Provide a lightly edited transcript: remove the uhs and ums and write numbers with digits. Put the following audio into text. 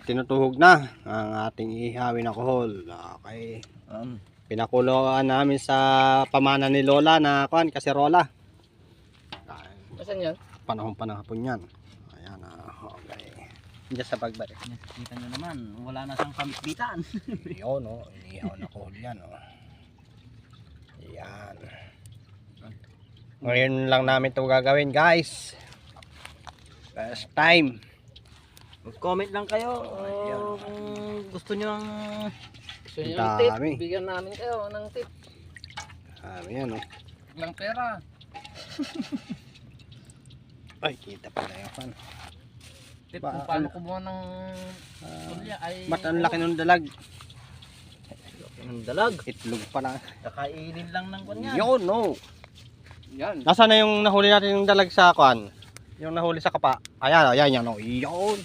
tinutuhog na ang ating ihawin na kohol. Okay. Pinakuloan namin sa pamana ni Lola na kaserola. Asan yan? Panahon pa ng hapon yan. Ayan, okay. Diyan sa pagbalik. Kita nyo naman, wala na siyang kampitan. Yun, inihaw na kohol yan. Ayan. Ngayon lang namin ito gagawin, guys. First time. Mag-comment lang kayo kung gusto nyo ng tip. Bigyan namin kayo ng tip. Yan, Lang pera. Ay, kita pala yung Tip kung paano kumuha ng tulya ay... Ba't ang laki ng dalag? Ng dalag. Itlog pala. Kakainin lang ng kanyan. Yun, no. Yan. Nasaan na yung nahuli natin yung dalag sa Yung nahuli sa kapa? Ayan, yan, no. Yun.